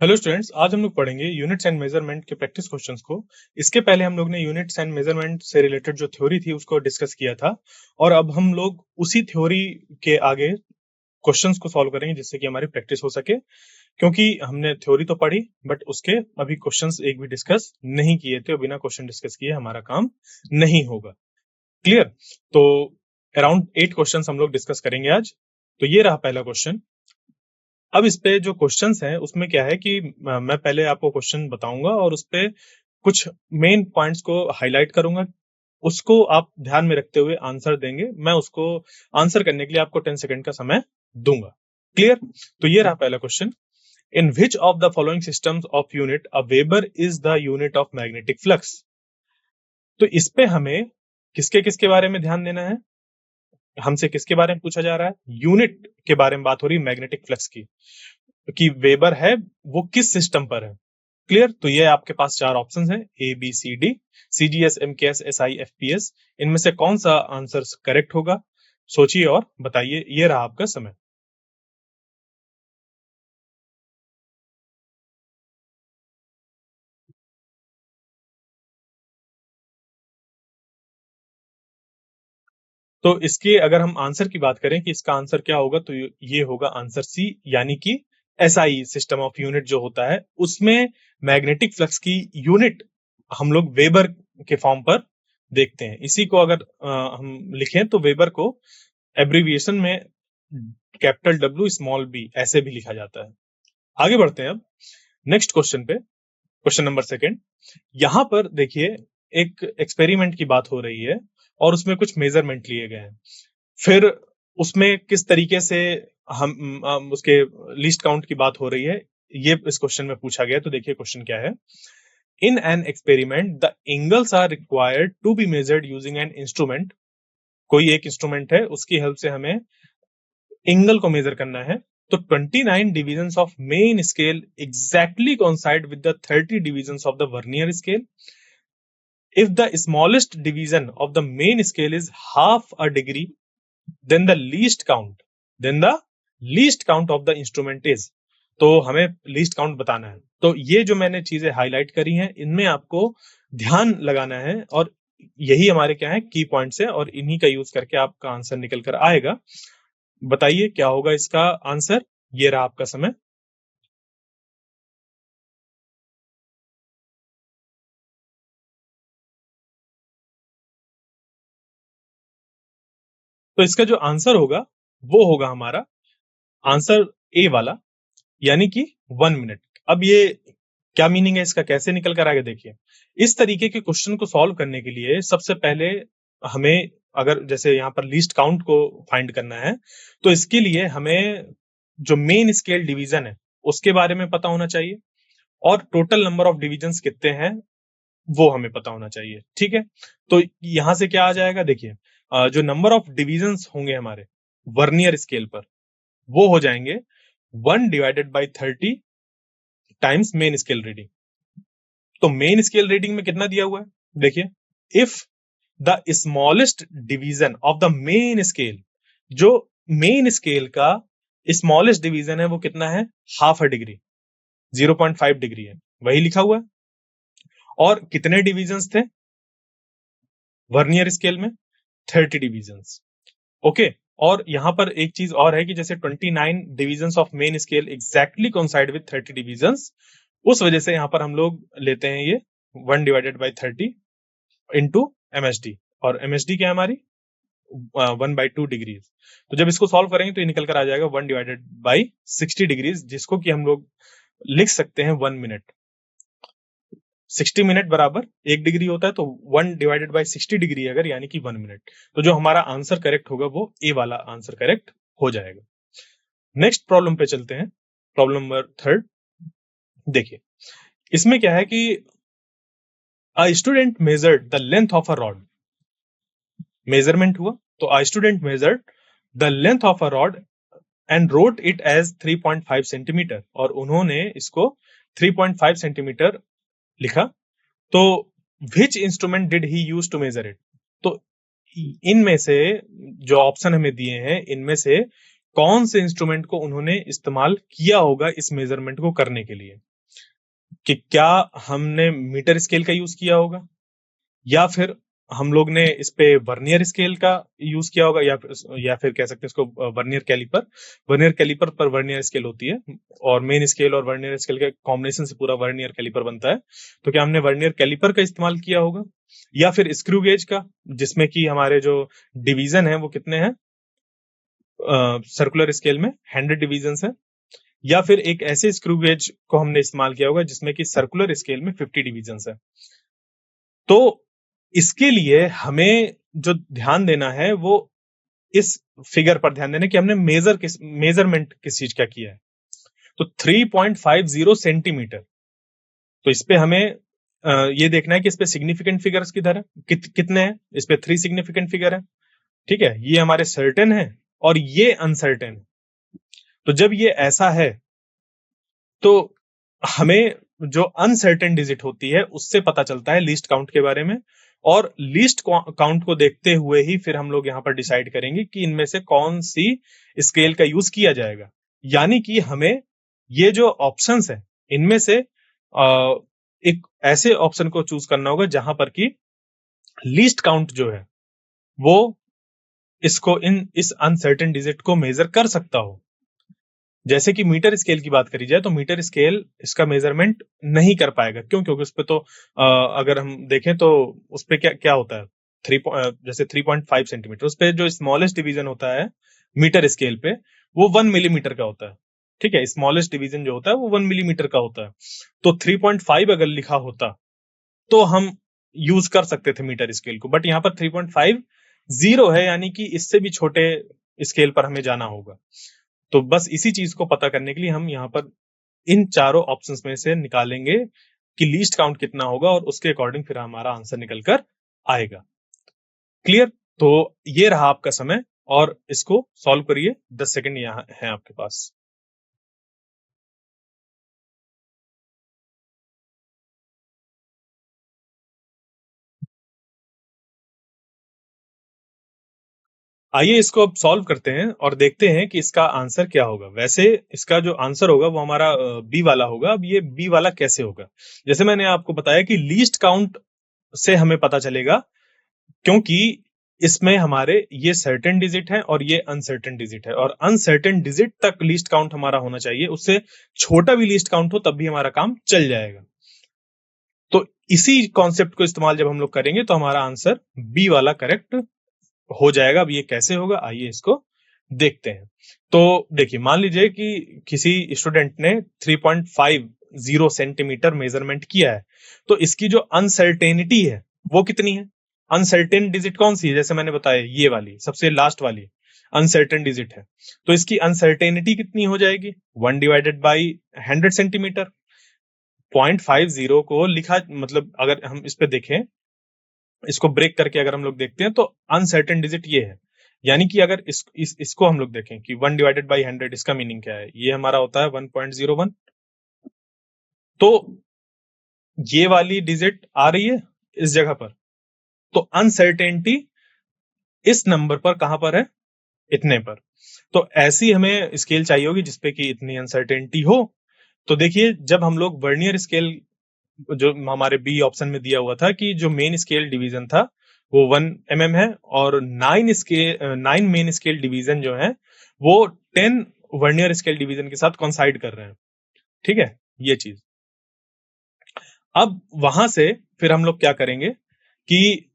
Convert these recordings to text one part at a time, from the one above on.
Hello students, आज हम लोग पढ़ेंगे यूनिट्स एंड मेजरमेंट के प्रैक्टिस क्वेश्चंस को। इसके पहले हम लोग ने यूनिट्स एंड मेजरमेंट से रिलेटेड जो थ्योरी थी उसको डिस्कस किया था, और अब हम लोग उसी थ्योरी के आगे क्वेश्चंस को सॉल्व करेंगे जिससे कि हमारी प्रैक्टिस हो सके। क्योंकि हमने थ्योरी तो पढ़ी बट उसके अभी क्वेश्चंस एक भी डिस्कस नहीं किए थे, और बिना क्वेश्चन डिस्कस किए हमारा काम नहीं होगा। क्लियर? तो अराउंड 8 क्वेश्चंस हम लोग डिस्कस करेंगे आज। तो ये रहा पहला क्वेश्चन। अब इस पे जो क्वेश्चंस हैं उसमें क्या है कि मैं पहले आपको क्वेश्चन बताऊंगा और उस पे कुछ मेन पॉइंट्स को हाईलाइट करूंगा। उसको आप ध्यान में रखते हुए आंसर देंगे। मैं उसको आंसर करने के लिए आपको 10 सेकंड का समय दूंगा। क्लियर? तो ये रहा पहला question. In which of the following systems of unit a weber is the unit of magnetic flux? तो इस पे हमें किसके किसके बारे में ध्यान देना है? हमसे किसके बारे में पूछा जा रहा है? यूनिट के बारे में बात हो रही है, मैग्नेटिक फ्लक्स की। कि वेबर है वो किस सिस्टम पर है। क्लियर? तो ये आपके पास 4 ऑप्शन है, A B C D, CGS, MKS, SI, FPS. इनमें से कौन सा आंसर करेक्ट होगा? सोचिए और बताइए। ये रहा आपका समय। तो इसके अगर हम आंसर की बात करें कि इसका आंसर क्या होगा, तो ये होगा आंसर सी, यानी कि एसआई सिस्टम ऑफ यूनिट जो होता है उसमें मैग्नेटिक फ्लक्स की यूनिट हम लोग वेबर के फॉर्म पर देखते हैं। इसी को अगर हम लिखें तो वेबर को एब्रीविएशन में कैपिटल डब्ल्यू स्मॉल बी ऐसे भी लिखा जाता है। आगे बढ़ते हैं अब नेक्स्ट क्वेश्चन पे। Question number second. यहां पर देखिए एक एक्सपेरिमेंट की बात हो रही है और उसमें कुछ मेजरमेंट लिए गए हैं। फिर उसमें किस तरीके से हम उसके लीस्ट काउंट की बात हो रही है, ये इस क्वेश्चन में पूछा गया। तो देखिए क्वेश्चन क्या है। In an experiment the angles are required to be measured using an instrument. कोई एक इंस्ट्रूमेंट है, उसकी हेल्प से हमें एंगल को मेजर करना है। तो 29 divisions of main scale exactly coincide with the 30 divisions of the vernier scale. If the smallest division of the main scale is half a degree, then the least count of the instrument is। तो हमें least count बताना है। तो ये जो मैंने चीजें highlight करी हैं इनमें आपको ध्यान लगाना है, और यही हमारे क्या है की पॉइंट्स है, और इन्हीं का यूज करके आपका आंसर निकल कर आएगा। बताइए क्या होगा इसका आंसर। ये रहा आपका समय। तो इसका जो आंसर होगा वो होगा हमारा आंसर ए वाला, यानी कि 1 मिनट। अब ये क्या मीनिंग है इसका, कैसे निकल कर आगे देखिए। इस तरीके के क्वेश्चन को सॉल्व करने के लिए सबसे पहले हमें, अगर जैसे यहाँ पर लीस्ट काउंट को फाइंड करना है, तो इसके लिए हमें जो मेन स्केल डिवीजन है उसके बारे में पता होना चाहिए, और टोटल नंबर ऑफ डिविजन्स कितने हैं वो हमें पता होना चाहिए। ठीक है? तो यहां से क्या आ जाएगा, देखिए जो नंबर ऑफ डिविजन्स होंगे हमारे वर्नियर स्केल पर, वो हो जाएंगे 1/30 टाइम्स मेन स्केल रीडिंग। तो मेन स्केल रीडिंग में कितना दिया हुआ है, देखिए। If the smallest division of the main scale, जो मेन स्केल का स्मॉलेस्ट डिवीजन है वो कितना है, हाफ अ डिग्री, 0.5 डिग्री है, वही लिखा हुआ है। और कितने डिविजन्स थे वर्नियर स्केल में, 30 डिविजन्स। ओके। और यहां पर एक चीज और है कि जैसे 29 divisions of main scale exactly coincide with 30 divisions, उस वजह से यहां पर हम लोग लेते हैं ये 1/30 इंटू एमएसडी। और एमएसडी क्या है हमारी 1/2 डिग्रीज। तो जब इसको सॉल्व करेंगे तो ये निकल कर आ जाएगा 1/60 डिग्रीज, जिसको कि हम लोग लिख सकते हैं 1 मिनट। 60 मिनट बराबर 1 डिग्री होता है, तो 1/60 डिग्री अगर, यानी कि 1 मिनट। तो जो हमारा आंसर करेक्ट होगा वो ए वाला आंसर करेक्ट हो जाएगा। नेक्स्ट प्रॉब्लम पे चलते हैं। Problem number third. देखिए इसमें क्या है कि a student measured the length of a rod. Measurement हुआ, तो a student measured the length of a rod and wrote it as 3.5 centimetre, और उन्होंने इसको 3.5 सेंटीमीटर लिखा। तो which instrument did he use to measure it? तो इनमें से जो ऑप्शन हमें दिए हैं इनमें से कौन से इंस्ट्रूमेंट को उन्होंने इस्तेमाल किया होगा इस मेजरमेंट को करने के लिए। कि क्या हमने मीटर स्केल का यूज किया होगा, या फिर हम लोग ने इस पे वर्नियर स्केल का यूज किया होगा, या फिर कह सकते हैं इसको वर्नियर कैलिपर। वर्नियर कैलिपर पर वर्नियर स्केल होती है, और मेन स्केल और वर्नियर स्केल के कॉम्बिनेशन से पूरा वर्नियर कैलिपर बनता है। तो क्या हमने वर्नियर कैलिपर का इस्तेमाल किया होगा, या फिर स्क्रू गेज का, जिसमें कि हमारे जो डिवीजन है वो कितने हैं सर्कुलर स्केल में, 100 डिवीजन है, या फिर एक ऐसे स्क्रू गेज को हमने इस्तेमाल किया होगा जिसमें कि सर्कुलर स्केल में 50 डिवीजन है। तो इसके लिए हमें जो ध्यान देना है वो इस फिगर पर ध्यान देना कि हमने मेजरमेंट किस चीज का किया है। तो 3.50 सेंटीमीटर। तो इस पे हमें ये देखना है कि इस पे सिग्निफिकेंट फिगर्स किधर है, कितने हैं। इस पे 3 सिग्निफिकेंट फिगर है, ठीक है। ये हमारे सर्टेन है और ये अनसर्टेन है। तो जब ये ऐसा है तो हमें जो अनसर्टेन डिजिट होती है उससे पता चलता है लीस्ट काउंट के बारे में, और लीस्ट काउंट को देखते हुए ही फिर हम लोग यहाँ पर डिसाइड करेंगे कि इनमें से कौन सी स्केल का यूज किया जाएगा। यानी कि हमें ये जो ऑप्शंस है इनमें से एक ऐसे ऑप्शन को चूज करना होगा जहां पर कि लीस्ट काउंट जो है वो इस अनसर्टेन डिजिट को मेजर कर सकता हो। जैसे कि मीटर स्केल की बात करी जाए तो मीटर स्केल इसका मेजरमेंट नहीं कर पाएगा। क्यों? क्योंकि उस पे तो अगर हम देखें तो उस पे क्या क्या होता है, जैसे 3.5 सेंटीमीटर, उस पे जो स्मॉलेस्ट डिवीजन होता है मीटर स्केल पे वो 1 मिलीमीटर का होता है, ठीक है। स्मॉलेस्ट डिवीजन जो होता है वो 1 मिलीमीटर का होता है। तो 3.5 अगर लिखा होता तो हम यूज कर सकते थे मीटर स्केल को, बट यहाँ पर 3.5 जीरो है, यानी कि इससे भी छोटे स्केल पर हमें जाना होगा। तो बस इसी चीज को पता करने के लिए हम यहाँ पर इन चारों ऑप्शंस में से निकालेंगे कि लीस्ट काउंट कितना होगा, और उसके अकॉर्डिंग फिर हमारा आंसर निकल कर आएगा। क्लियर? तो ये रहा आपका समय, और इसको सॉल्व करिए। 10 सेकंड यहाँ है आपके पास। आइए इसको अब सॉल्व करते हैं और देखते हैं कि इसका आंसर क्या होगा। वैसे इसका जो आंसर होगा वो हमारा बी वाला होगा। अब ये बी वाला कैसे होगा? जैसे मैंने आपको बताया कि लीस्ट काउंट से हमें पता चलेगा, क्योंकि इसमें हमारे ये सर्टेन डिजिट है और ये अनसर्टेन डिजिट है, और अनसर्टेन डिजिट तक लीस्ट काउंट हमारा होना चाहिए। उससे छोटा भी लीस्ट काउंट हो तब भी हमारा काम चल जाएगा। तो इसी कॉन्सेप्ट को इस्तेमाल जब हम लोग करेंगे तो हमारा आंसर बी वाला करेक्ट हो जाएगा। अब ये कैसे होगा, आइए इसको देखते हैं। तो देखिए, मान लीजिए कि किसी स्टूडेंट ने 3.50 सेंटीमीटर मेजरमेंट किया है, तो इसकी जो अनसर्टेनिटी है वो कितनी है? अनसर्टेन डिजिट कौन सी है? जैसे मैंने बताया, ये वाली सबसे लास्ट वाली अनसर्टेन डिजिट है। तो इसकी अनसर्टेनिटी कितनी हो जाएगी? 1 डिवाइडेड बाई 100 सेंटीमीटर। 0.50 को लिखा, मतलब अगर हम इस पे देखें, इसको ब्रेक करके अगर हम लोग देखते हैं तो अनसर्टेन डिजिट ये है। यानी कि अगर इसको हम लोग देखें कि 1 डिवाइडेड बाई 100, इसका मीनिंग क्या है? ये हमारा होता है 1.01। तो ये वाली डिजिट आ रही है इस जगह पर, तो अनसर्टेनिटी इस नंबर पर कहां पर है? इतने पर। तो ऐसी हमें स्केल चाहिए होगी जिसपे कि इतनी अनसर्टेनिटी हो। तो देखिए, जब हम लोग वर्नियर स्केल, जो हमारे बी ऑप्शन में दिया हुआ था कि जो मेन स्केल डिवीजन था वो 1 mm है, और 9 मेन स्केल डिवीजन जो है वो 10 वर्नियर स्केल डिवीजन के साथ कॉन्साइड कर रहे हैं, ठीक है, ये चीज। अब वहां से फिर हम लोग क्या करेंगे कि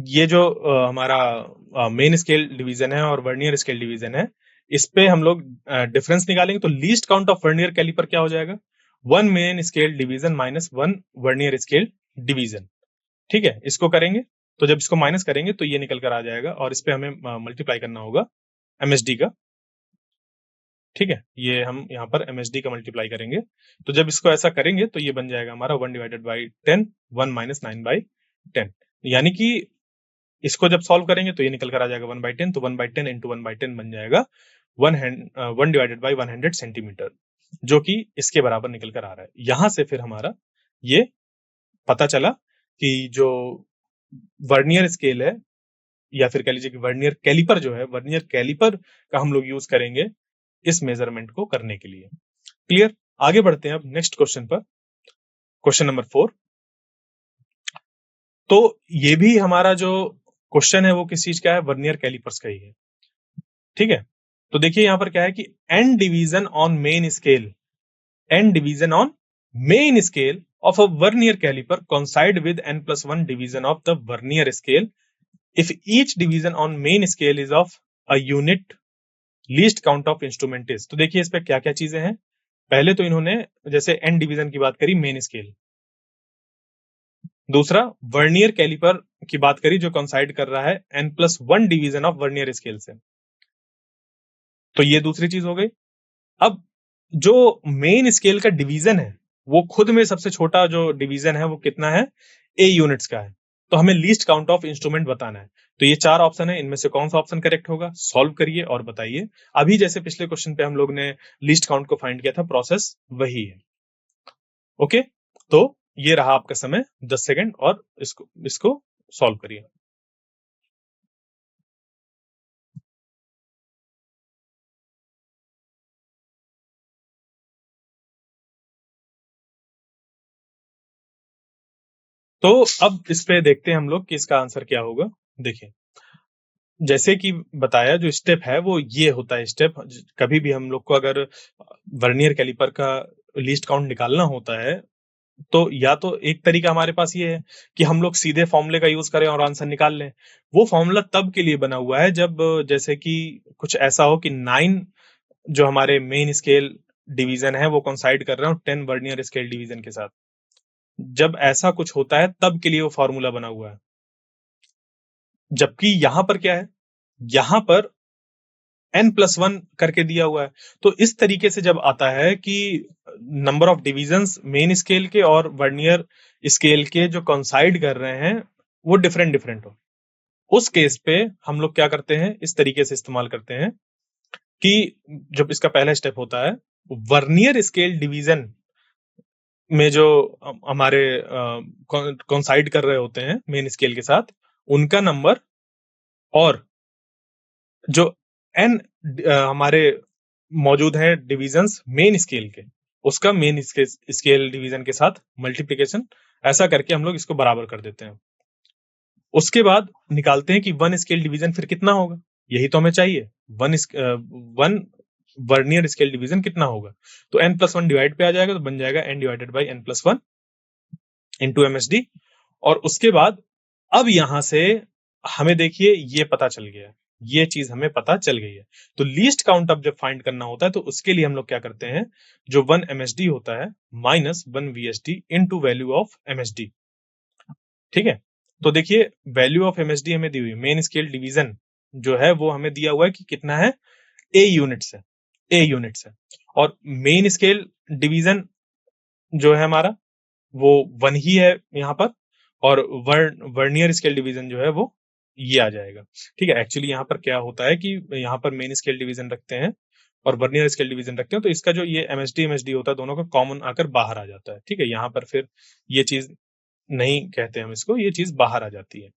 ये जो हमारा मेन स्केल डिवीजन है और वर्नियर स्केल डिवीजन है, इस पे हम लोग डिफरेंस निकालेंगे। तो least count of vernier calliper क्या हो जाएगा? 1 main scale division minus 1 vernier scale division, ठीक है। इसको करेंगे तो जब इसको माइनस करेंगे तो ये निकल कर आ जाएगा, और इस पे हमें मल्टीप्लाई करना होगा एमएसडी का, ठीक है। ये हम यहाँ पर एमएसडी का मल्टीप्लाई करेंगे। तो जब इसको ऐसा करेंगे तो ये बन जाएगा हमारा 1 डिवाइडेड बाई 10, 1 माइनस 9 बाई 10। यानी कि इसको जब सॉल्व करेंगे तो ये निकल कर आ जाएगा 1/10। तो 1/10 इंटू 1/10 बन जाएगा 1 डिवाइडेड बाई 100 सेंटीमीटर, जो कि इसके बराबर निकल कर आ रहा है। यहां से फिर हमारा ये पता चला कि जो वर्नियर स्केल है, या फिर कह लीजिए कि वर्नियर कैलिपर जो है, वर्नियर कैलिपर का हम लोग यूज करेंगे इस मेजरमेंट को करने के लिए। क्लियर? आगे बढ़ते हैं अब नेक्स्ट क्वेश्चन पर। Question number 4। तो ये भी हमारा जो क्वेश्चन है वो किस चीज का है, वर्नियर कैलिपर्स का ही है, ठीक है। तो देखिए यहां पर क्या है कि N division on main scale, N division on main scale of a vernier caliper coincide with n+1 division of the vernier scale if each division on main scale is of a unit least count of instrument is। तो देखिए इस पे क्या क्या चीजें हैं। पहले तो इन्होंने जैसे n डिवीजन की बात करी मेन स्केल, दूसरा वर्नियर कैलिपर की बात करी जो कंसाइड कर रहा है n+1 division of vernier scale से, तो ये दूसरी चीज हो गई। अब जो मेन स्केल का डिवीजन है वो खुद में सबसे छोटा जो डिवीजन है वो कितना है, ए यूनिट्स का है। तो हमें लीस्ट काउंट ऑफ इंस्ट्रूमेंट बताना है। तो ये 4 ऑप्शन है, इनमें से कौन सा ऑप्शन करेक्ट होगा, सॉल्व करिए और बताइए। अभी जैसे पिछले क्वेश्चन पे हम लोग ने लीस्ट काउंट को फाइंड किया था, प्रोसेस वही है। ओके, तो ये रहा आपका समय 10 सेकंड और इसको सॉल्व करिए। तो अब इस पे देखते हैं हम लोग कि इसका आंसर क्या होगा। देखिए जैसे कि बताया जो स्टेप है वो ये होता है स्टेप, कभी भी हम लोग को अगर वर्नियर कैलिपर का लीस्ट काउंट निकालना होता है तो या तो एक तरीका हमारे पास ये है कि हम लोग सीधे फॉर्मूले का यूज करें और आंसर निकाल लें। वो फॉर्मूला तब के लिए बना हुआ है जब जैसे कि कुछ ऐसा हो कि 9 जो हमारे मेन स्केल डिवीजन है वो कंसाइड कर रहे हो 10 वर्नियर स्केल डिवीजन के साथ। जब ऐसा कुछ होता है तब के लिए वो फॉर्मूला बना हुआ है। जबकि यहां पर क्या है, यहां पर n+1 करके दिया हुआ है। तो इस तरीके से जब आता है कि number of divisions main scale के और वर्नियर स्केल के जो कंसाइड कर रहे हैं वो डिफरेंट डिफरेंट हो, उस केस पे हम लोग क्या करते हैं, इस तरीके से इस्तेमाल करते हैं कि जब इसका पहला स्टेप होता है वर्नियर स्केल डिवीजन में जो हमारे कंसाइड कर रहे होते हैं मेन स्केल के साथ, उनका नंबर और जो एन हमारे मौजूद हैं डिविजन्स मेन स्केल के, उसका मेन स्केल डिवीजन के साथ मल्टीप्लिकेशन, ऐसा करके हम लोग इसको बराबर कर देते हैं। उसके बाद निकालते हैं कि वन स्केल डिवीजन फिर कितना होगा, यही तो हमें चाहिए। वन वर्नियर स्केल डिवीजन कितना होगा, तो n+1 डिवाइड पे आ जाएगा, तो बन जाएगा n divided by n+1 into MSD। और उसके बाद अब यहां से हमें देखिए ये पता चल गया, ये चीज हमें पता चल गई है। तो लीस्ट काउंट अब जब फाइंड करना होता है तो उसके लिए हम लोग क्या करते हैं, जो 1 MSD होता है minus 1 VSD into value of MSD, ठीक है। तो देखिए वैल्यू ऑफ MSD हमें दी हुई, मेन स्केल डिवीजन जो है वो हमें दिया हुआ है कि कितना है, ए यूनिट्स है, ए यूनिट्स है। और मेन स्केल डिवीजन जो है हमारा वो 1 ही है यहाँ पर, और वर्नियर स्केल डिवीजन जो है वो ये आ जाएगा, ठीक है। एक्चुअली यहाँ पर क्या होता है कि यहाँ पर मेन स्केल डिवीजन रखते हैं और वर्नियर स्केल डिवीजन रखते हैं, तो इसका जो ये MSD होता है दोनों का कॉमन आकर बाहर आ जाता है, ठीक है। यहाँ पर फिर ये चीज नहीं कहते हम इसको, ये चीज बाहर आ जाती है,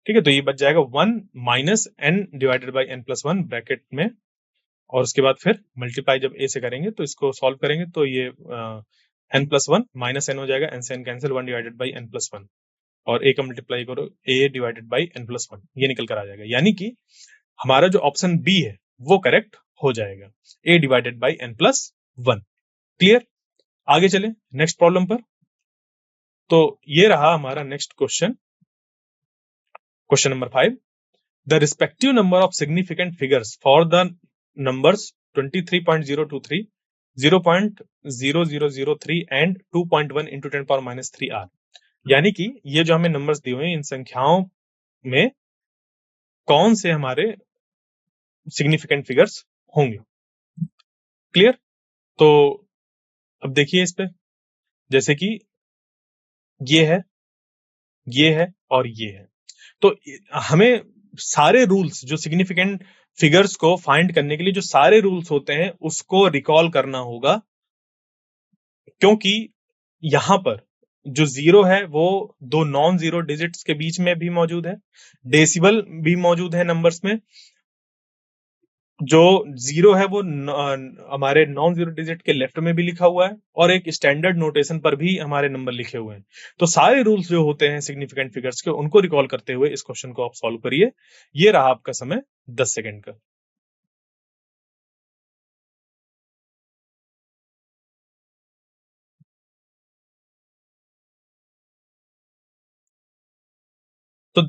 ठीक है। तो ये बच जाएगा 1 minus n divided by n+1 bracket में, और उसके बाद फिर मल्टीप्लाई जब a से करेंगे तो इसको सॉल्व करेंगे तो ये n+1 माइनस n हो जाएगा, n से n cancel, 1 divided by n+1, और a का मल्टीप्लाई करो a डिवाइडेड बाई n+1, ये निकल कर आ जाएगा। यानी कि हमारा जो ऑप्शन बी है वो करेक्ट हो जाएगा, a divided by n+1। Clear, आगे चले नेक्स्ट प्रॉब्लम पर। तो ये रहा हमारा next question, question number 5। The respective number of significant figures for the numbers 23.023, 0.0003 and 2.1 into 10⁻³ are. यानी कि ये जो हमें नंबर्स दिए हुए हैं इन संख्याओं में कौन से हमारे सिग्निफिकेंट फिगर्स होंगे। क्लियर, तो अब देखिए इस पे, जैसे कि ये है, ये है और ये है, तो हमें सारे रूल्स जो सिग्निफिकेंट फिगर्स को फाइंड करने के लिए जो सारे रूल्स होते हैं उसको रिकॉल करना होगा, क्योंकि यहां पर जो जीरो है वो दो नॉन जीरो डिजिट्स के बीच में भी मौजूद है, डेसिबल भी मौजूद है नंबर्स में, जो जीरो है वो हमारे नॉन जीरो डिजिट के लेफ्ट में भी लिखा हुआ है और एक स्टैंडर्ड नोटेशन पर भी हमारे नंबर लिखे हुए हैं। तो सारे रूल्स जो होते हैं सिग्निफिकेंट फिगर्स के उनको रिकॉल करते हुए इस क्वेश्चन को आप सॉल्व करिए। ये रहा आपका समय 10 सेकंड का। तो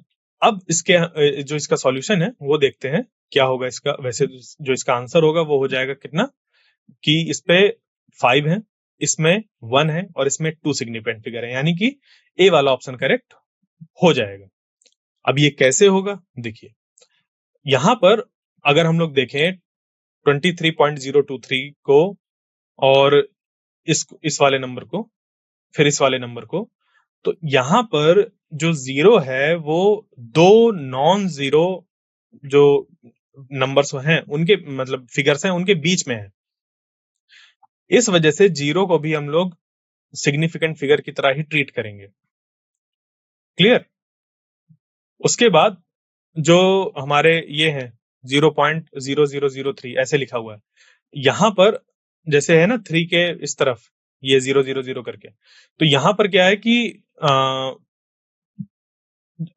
अब जो इसका सॉल्यूशन है वो देखते हैं क्या होगा इसका। वैसे जो इसका आंसर होगा वो हो जाएगा कितना कि इस पे 5 है, इसमें 1 है और इसमें 2 सिग्निफिकेंट फिगर है, यानी कि ए वाला ऑप्शन करेक्ट हो जाएगा। अब ये कैसे होगा देखिए, यहां पर अगर हम लोग देखें 23.023 को और इस वाले नंबर को, फिर इस वाले नंबर को, तो यहां पर जो जीरो है वो दो नॉन जीरो जो नंबर्स हैं उनके मतलब फिगर्स हैं उनके बीच में है। इस वजह से जीरो को भी हम लोग सिग्निफिकेंट फिगर की तरह ही ट्रीट करेंगे। क्लियर? उसके बाद जो हमारे ये हैं 0.0003 ऐसे लिखा हुआ है, यहां पर जैसे है ना 3 के इस तरफ ये 000 करके, तो यहां पर क्या है कि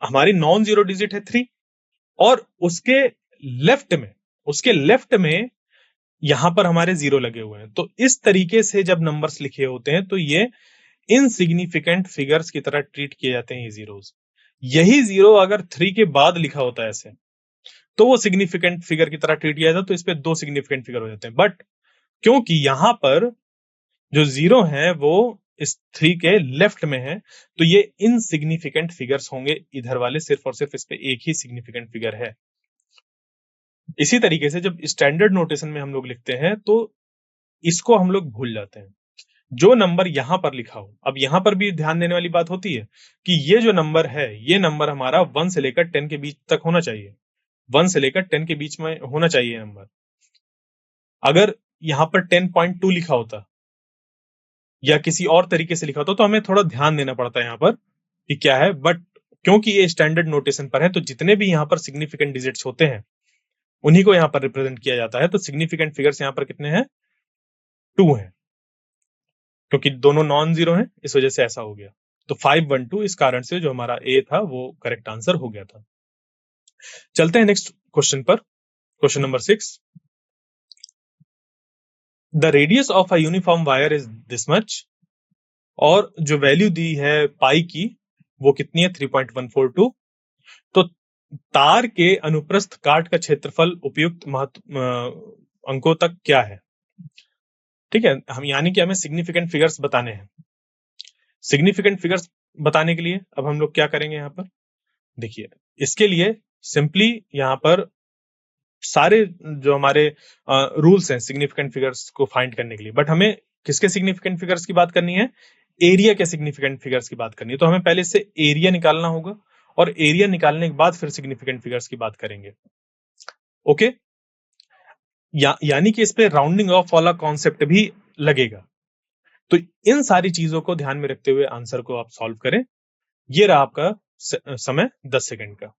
हमारी नॉन जीरो डिजिट है 3 और उसके लेफ्ट में यहां पर हमारे जीरो लगे हुए हैं। तो इस तरीके से जब नंबर्स लिखे होते हैं तो ये इनसिग्निफिकेंट फिगर्स की तरह ट्रीट किए जाते हैं ये जीरोस। यही जीरो अगर 3 के बाद लिखा होता है ऐसे तो वो सिग्निफिकेंट फिगर की तरह ट्रीट किया जाता है, तो इस पे 2 सिग्निफिकेंट फिगर हो जाते हैं। बट क्योंकि यहां पर जो जीरो है वो इस 3 के लेफ्ट में है तो ये इनसिग्निफिकेंट फिगर्स होंगे इधर वाले, सिर्फ और सिर्फ इस पे एक ही सिग्निफिकेंट फिगर है। इसी तरीके से जब स्टैंडर्ड नोटेशन में हम लोग लिखते हैं तो इसको हम लोग भूल जाते हैं। जो नंबर यहां पर लिखा हो, अब यहां पर भी ध्यान देने वाली बात होती है कि ये जो नंबर है ये नंबर हमारा 1 से लेकर 10 के बीच तक होना चाहिए। 1 से लेकर 10 के बीच में होना चाहिए नंबर। अगर यहां पर 10.2 लिखा होता या किसी और तरीके से लिखा होता तो हमें थोड़ा ध्यान देना पड़ता है यहाँ पर कि क्या है। बट क्योंकि ये स्टैंडर्ड नोटेशन पर है तो जितने भी यहाँ पर सिग्निफिकेंट डिजिट्स होते हैं उन्हीं को यहाँ पर रिप्रेजेंट किया जाता है। तो सिग्निफिकेंट फिगर्स यहाँ पर कितने हैं? 2 हैं, क्योंकि दोनों नॉन जीरो हैं इस वजह से ऐसा हो गया। तो 512 इस कारण से जो हमारा ए था वो करेक्ट आंसर हो गया था। चलते हैं नेक्स्ट क्वेश्चन पर, question number 6। The radius of a uniform wire is this much, और जो वैल्यू दी है पाई की वो कितनी है? 3.142। तो तार के अनुप्रस्थ काट का क्षेत्रफल उपयुक्त अंकों तक क्या है? ठीक है, हम यानी कि हमें सिग्निफिकेंट फिगर्स बताने हैं। सिग्निफिकेंट फिगर्स बताने के लिए अब हम लोग क्या करेंगे यहाँ पर देखिए, इसके लिए सिंपली यहाँ पर सारे जो हमारे रूल्स हैं सिग्निफिकेंट फिगर्स को फाइंड करने के लिए, बट हमें किसके सिग्निफिकेंट फिगर्स की बात करनी है? एरिया के सिग्निफिकेंट फिगर्स की बात करनी है। तो हमें पहले से एरिया निकालना होगा और एरिया निकालने के बाद फिर सिग्निफिकेंट फिगर्स की बात करेंगे। ओके, यानी कि इस पे राउंडिंग ऑफ वाला कॉन्सेप्ट भी लगेगा। तो इन सारी चीजों को ध्यान में रखते हुए आंसर को आप सॉल्व करें। ये रहा आपका समय 10 सेकंड का।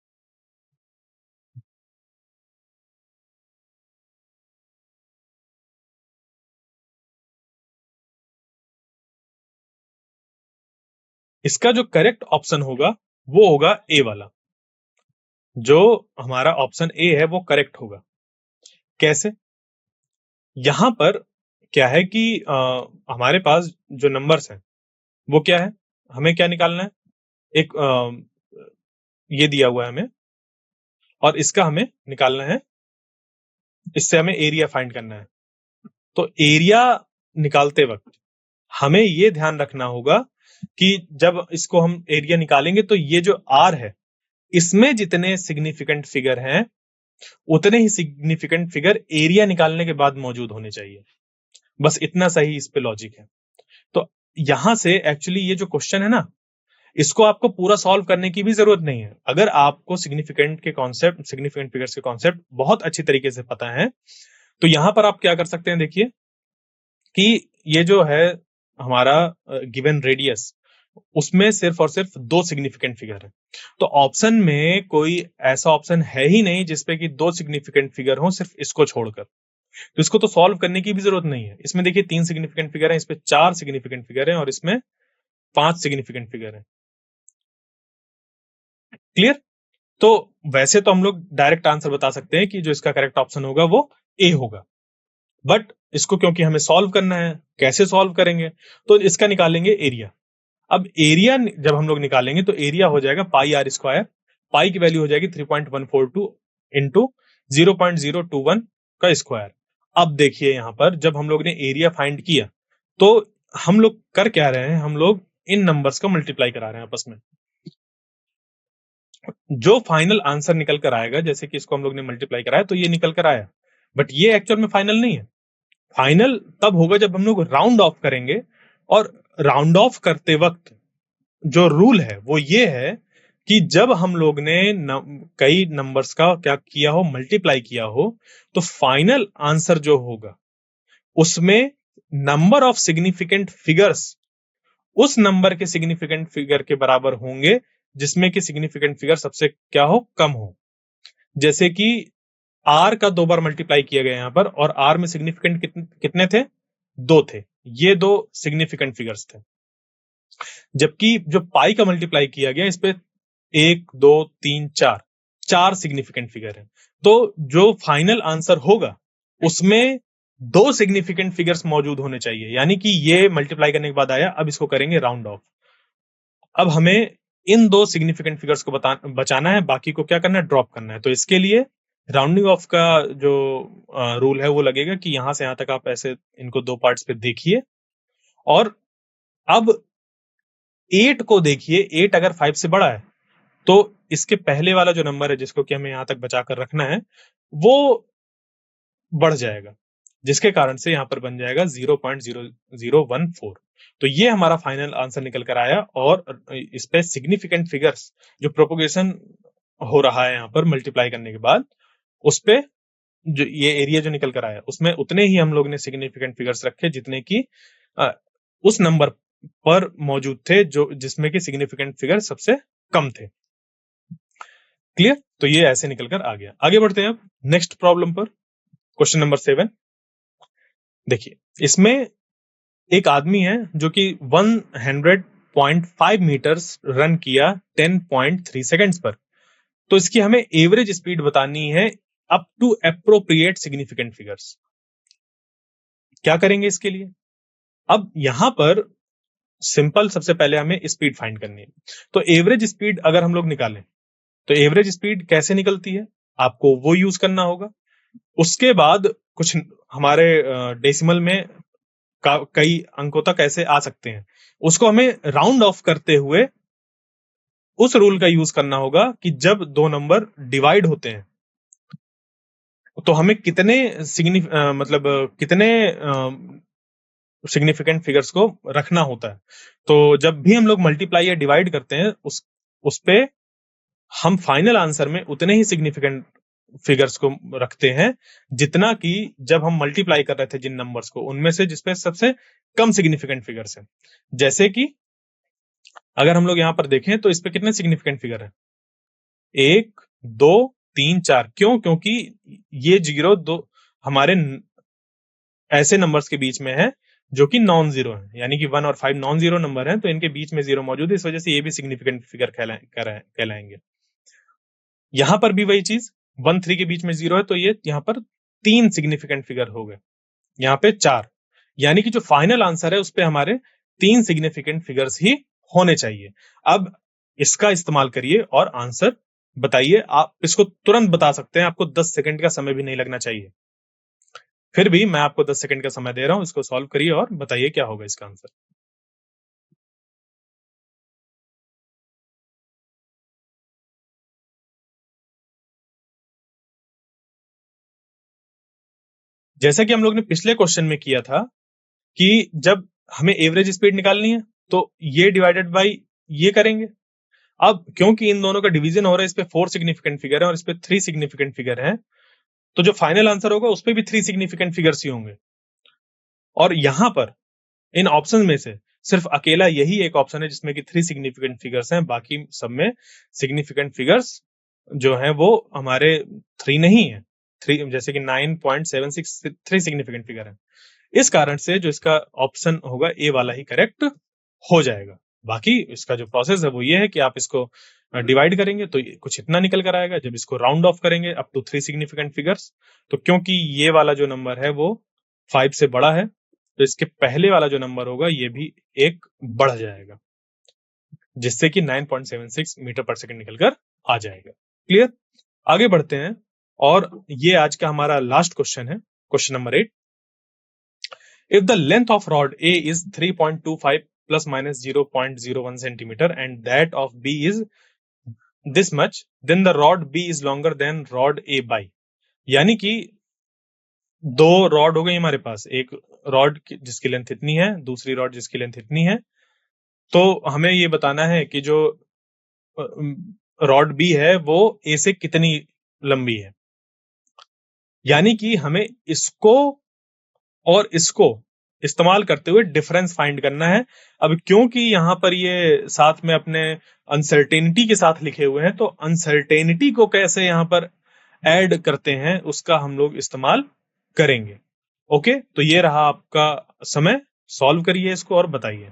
इसका जो करेक्ट ऑप्शन होगा वो होगा ए वाला। जो हमारा ऑप्शन ए है वो करेक्ट होगा। कैसे? यहां पर क्या है कि हमारे पास जो नंबर्स हैं वो क्या है, हमें क्या निकालना है? एक ये दिया हुआ है हमें और इसका हमें निकालना है, इससे हमें एरिया फाइंड करना है। तो एरिया निकालते वक्त हमें ये ध्यान रखना होगा कि जब इसको हम एरिया निकालेंगे तो ये जो आर है इसमें जितने सिग्निफिकेंट फिगर हैं उतने ही सिग्निफिकेंट फिगर एरिया निकालने के बाद मौजूद होने चाहिए। बस इतना सही इस पे लॉजिक है। तो यहां से एक्चुअली ये जो क्वेश्चन है ना, इसको आपको पूरा सॉल्व करने की भी जरूरत नहीं है। अगर आपको सिग्निफिकेंट फिगर्स के कॉन्सेप्ट बहुत अच्छी तरीके से पता है तो यहां पर आप क्या कर सकते हैं देखिए कि ये जो है हमारा गिवन रेडियस उसमें सिर्फ और सिर्फ 2 सिग्निफिकेंट फिगर है। तो ऑप्शन में कोई ऐसा ऑप्शन है ही नहीं जिसपे कि 2 सिग्निफिकेंट फिगर हो सिर्फ इसको छोड़कर। तो इसको तो सॉल्व करने की भी जरूरत नहीं है। इसमें देखिए 3 सिग्निफिकेंट फिगर है, इस पे 4 सिग्निफिकेंट फिगर है और इसमें 5 सिग्निफिकेंट फिगर है। क्लियर? तो वैसे तो हम लोग डायरेक्ट आंसर बता सकते हैं कि जो इसका करेक्ट ऑप्शन होगा वो ए होगा, बट इसको क्योंकि हमें सॉल्व करना है, कैसे सॉल्व करेंगे? तो इसका निकालेंगे एरिया। अब एरिया जब हम लोग निकालेंगे तो एरिया हो जाएगा पाई आर स्क्वायर। पाई की वैल्यू हो जाएगी 3.142 इंटू 0.021 का स्क्वायर। अब देखिए यहां पर जब हम लोग ने एरिया फाइंड किया तो हम लोग कर क्या रहे हैं, हम लोग इन नंबर्स को मल्टीप्लाई करा रहे हैं आपस में। जो फाइनल आंसर निकल कर आएगा, जैसे कि इसको हम लोग ने मल्टीप्लाई कराया तो ये निकल कर आया, बट ये एक्चुअल में फाइनल नहीं है। फाइनल तब होगा जब हम लोग राउंड ऑफ करेंगे, और राउंड ऑफ करते वक्त जो रूल है वो ये है कि जब हम लोग ने कई नंबर्स का क्या किया हो, मल्टीप्लाई किया हो, तो फाइनल आंसर जो होगा उसमें नंबर ऑफ सिग्निफिकेंट फिगर्स उस नंबर के सिग्निफिकेंट फिगर के बराबर होंगे जिसमें कि सिग्निफिकेंट फिगर सबसे क्या हो, कम हो। जैसे कि आर का 2 बार मल्टीप्लाई किया गया यहां पर, और आर में सिग्निफिकेंट कितने थे? 2 थे। ये 2 सिग्निफिकेंट फिगर्स थे। जबकि जो पाई का मल्टीप्लाई किया गया इस पे 1 2 3 4 सिग्निफिकेंट फिगर है। तो जो फाइनल आंसर होगा उसमें 2 सिग्निफिकेंट फिगर्स मौजूद होने चाहिए, यानी कि ये मल्टीप्लाई करने के बाद आया। अब इसको करेंगे राउंड ऑफ। अब हमें इन 2 सिग्निफिकेंट फिगर्स को बचाना है, बाकी को क्या करना है, ड्रॉप करना है। तो इसके लिए राउंडिंग ऑफ का जो रूल है वो लगेगा कि यहां से यहां तक आप ऐसे इनको 2 पार्ट्स पे देखिए, और अब 8 को देखिए। 8 अगर 5 से बड़ा है तो इसके पहले वाला जो नंबर है जिसको कि हमें यहां तक बचा कर रखना है वो बढ़ जाएगा, जिसके कारण से यहां पर बन जाएगा 0.0014। तो ये हमारा फाइनल आंसर निकल कर आया। और इस पे सिग्निफिकेंट फिगर्स जो प्रोपोगेशन हो रहा है यहां पर मल्टीप्लाई करने के बाद, उस पे जो ये एरिया जो निकल कर आया उसमें उतने ही हम लोग ने सिग्निफिकेंट फिगर्स रखे जितने की उस नंबर पर मौजूद थे जो जिसमें कि सिग्निफिकेंट फिगर सबसे कम थे। क्लियर? तो ये ऐसे निकल कर आ गया। आगे बढ़ते हैं अब नेक्स्ट प्रॉब्लम पर, क्वेश्चन नंबर 7। देखिए इसमें एक आदमी है जो कि 100.5 मीटर्स रन किया 10.3 सेकंड्स पर। तो इसकी हमें एवरेज स्पीड बतानी है up to appropriate significant figures. क्या करेंगे इसके लिए? अब यहां पर सिंपल, सबसे पहले हमें स्पीड फाइंड करनी है। तो एवरेज स्पीड अगर हम लोग निकालें तो एवरेज स्पीड कैसे निकलती है आपको वो यूज करना होगा। उसके बाद कुछ हमारे डेसिमल में कई अंकों तक ऐसे आ सकते हैं, उसको हमें राउंड ऑफ करते हुए उस रूल का यूज करना होगा कि जब 2 नंबर डिवाइड होते हैं तो हमें कितने कितने सिग्निफिकेंट फिगर्स को रखना होता है। तो जब भी हम लोग मल्टीप्लाई या डिवाइड करते हैं उस पे हम फाइनल आंसर में उतने ही सिग्निफिकेंट फिगर्स को रखते हैं जितना कि जब हम मल्टीप्लाई कर रहे थे जिन नंबर्स को, उनमें से जिसपे सबसे कम सिग्निफिकेंट फिगर्स है। जैसे कि अगर हम लोग यहां पर देखें तो इस पे कितने सिग्निफिकेंट फिगर है? 1 2 3 4। क्यों? क्योंकि ये 0 2 हमारे ऐसे नंबर्स के बीच में है जो कि नॉन जीरो है, यानी कि 1 और 5 नॉन जीरो नंबर है, तो इनके बीच में 0 मौजूद है, इस वजह से ये भी सिग्निफिकेंट फिगर कहलाएंगे। यहां पर भी वही चीज, 1 3 के बीच में 0 है तो ये यहां पर 3 सिग्निफिकेंट फिगर हो गए, यहाँ पे 4। यानी कि जो फाइनल आंसर है उस पे हमारे 3 सिग्निफिकेंट फिगर्स ही होने चाहिए। अब इसका इस्तेमाल करिए और आंसर बताइए। आप इसको तुरंत बता सकते हैं, आपको 10 सेकंड का समय भी नहीं लगना चाहिए। फिर भी मैं आपको 10 सेकंड का समय दे रहा हूं, इसको सॉल्व करिए और बताइए क्या होगा इसका आंसर। जैसा कि हम लोग ने पिछले क्वेश्चन में किया था कि जब हमें एवरेज स्पीड निकालनी है तो ये डिवाइडेड बाई ये करेंगे। अब क्योंकि इन दोनों का डिवीजन हो रहा है, इस पे 4 सिग्निफिकेंट फिगर है और इस पे 3 सिग्निफिकेंट फिगर है, तो जो फाइनल आंसर होगा उस पे भी 3 सिग्निफिकेंट फिगर्स ही होंगे। और यहां पर इन ऑप्शन में से सिर्फ अकेला यही एक ऑप्शन है जिसमें कि 3 सिग्निफिकेंट फिगर्स हैं, बाकी सब में सिग्निफिकेंट फिगर्स जो हैं वो हमारे 3 नहीं है। 3 जैसे कि 9.76 3 सिग्निफिकेंट फिगर है। इस कारण से जो इसका ऑप्शन होगा ए वाला ही करेक्ट हो जाएगा। बाकी इसका जो प्रोसेस है वो ये है कि आप इसको डिवाइड करेंगे तो कुछ इतना निकल कर आएगा। जब इसको राउंड ऑफ करेंगे अप टू 3 सिग्निफिकेंट फिगर्स, तो क्योंकि ये वाला जो नंबर है वो 5 से बड़ा है, तो इसके पहले वाला जो नंबर होगा ये भी एक बढ़ जाएगा, जिससे कि 9.76 मीटर पर सेकंड निकलकर आ जाएगा। क्लियर? आगे बढ़ते हैं और ये आज का हमारा लास्ट क्वेश्चन है, question number 8। If the length of rod A is 3.25 plus minus 0.01 centimeter and that of B is this much, then the rod B is longer than rod A by, यानी कि दो rod हो गई हमारे पास, एक rod जिसकी length इतनी है, दूसरी रॉड जिसकी लेंथ इतनी है। तो हमें ये बताना है कि जो रॉड बी है वो ए से कितनी लंबी है, यानी कि हमें इसको और इसको इस्तेमाल करते हुए डिफरेंस फाइंड करना है। अब क्योंकि यहां पर ये साथ में अपने अनसर्टेनिटी के साथ लिखे हुए हैं, तो अनसर्टेनिटी को कैसे यहां पर ऐड करते हैं उसका हम लोग इस्तेमाल करेंगे। ओके, तो ये रहा आपका समय, सॉल्व करिए इसको और बताइए।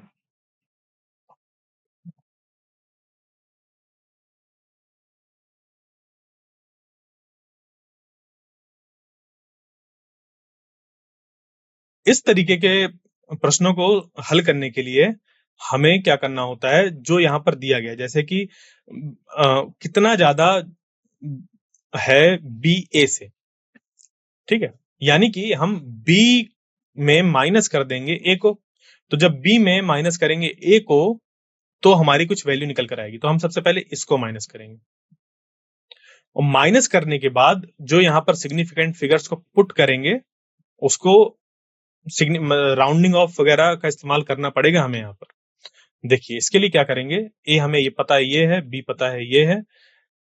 इस तरीके के प्रश्नों को हल करने के लिए हमें क्या करना होता है, जो यहां पर दिया गया, जैसे कि कितना ज्यादा है बी ए से, ठीक है, यानी कि हम बी में माइनस कर देंगे ए को। तो जब बी में माइनस करेंगे ए को तो हमारी कुछ वैल्यू निकल कर आएगी। तो हम सबसे पहले इसको माइनस करेंगे और माइनस करने के बाद जो यहां पर सिग्निफिकेंट फिगर्स को पुट करेंगे उसको राउंडिंग ऑफ वगैरह का इस्तेमाल करना पड़ेगा हमें यहाँ पर। देखिए इसके लिए क्या करेंगे, ए हमें ये पता है ये है, बी पता है ये है,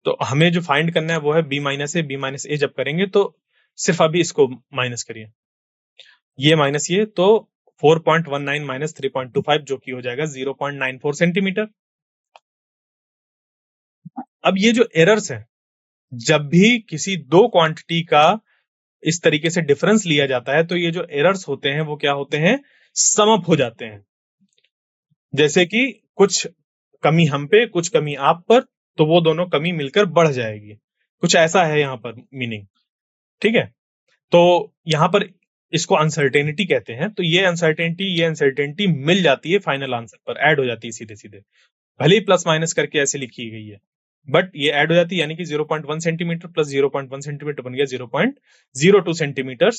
तो हमें जो फाइंड करना है वो है बी माइनस ए। बी माइनस ए जब करेंगे तो सिर्फ अभी इसको माइनस करिए, ये माइनस ये, तो 4.19 माइनस 3.25 जो कि हो जाएगा 0.94 सेंटीमीटर। अब ये जो एरर्स है, जब भी किसी दो क्वांटिटी का इस तरीके से डिफरेंस लिया जाता है तो ये जो एरर्स होते हैं वो क्या होते हैं, सम अप हो जाते हैं। जैसे कि कुछ कमी हम पे कुछ कमी आप पर, तो वो दोनों कमी मिलकर बढ़ जाएगी, कुछ ऐसा है यहाँ पर मीनिंग। ठीक है, तो यहाँ पर इसको अनसर्टेनिटी कहते हैं। तो ये अनसर्टेनिटी मिल जाती है फाइनल आंसर पर, ऐड हो जाती है सीधे सीधे, भले ही प्लस माइनस करके ऐसे लिखी गई है, बट ये ऐड हो जाती है, यानी कि 0.1 सेंटीमीटर प्लस 0.1 सेंटीमीटर बन गया 0.02 सेंटीमीटर।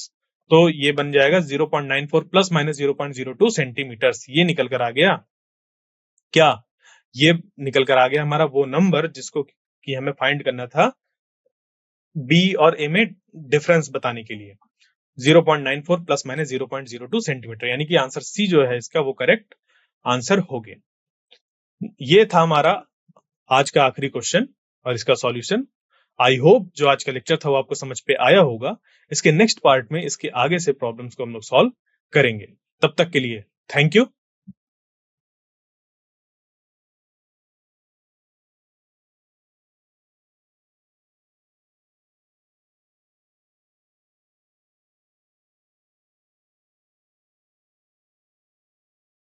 तो ये बन जाएगा 0.94 प्लस माइनस 0.02 सेंटीमीटर। ये निकल कर आ गया क्या, ये निकल कर आ गया हमारा वो नंबर जिसको कि हमें फाइंड करना था बी और ए में डिफरेंस बताने के लिए, 0.94 प्लस माइनस 0.02 सेंटीमीटर, यानी कि आंसर सी जो है इसका वो करेक्ट आंसर हो गया। ये था हमारा आज का आखिरी क्वेश्चन और इसका सॉल्यूशन। आई होप जो आज का लेक्चर था वो आपको समझ पे आया होगा। इसके नेक्स्ट पार्ट में इसके आगे से प्रॉब्लम्स को हम लोग सॉल्व करेंगे। तब तक के लिए थैंक यू।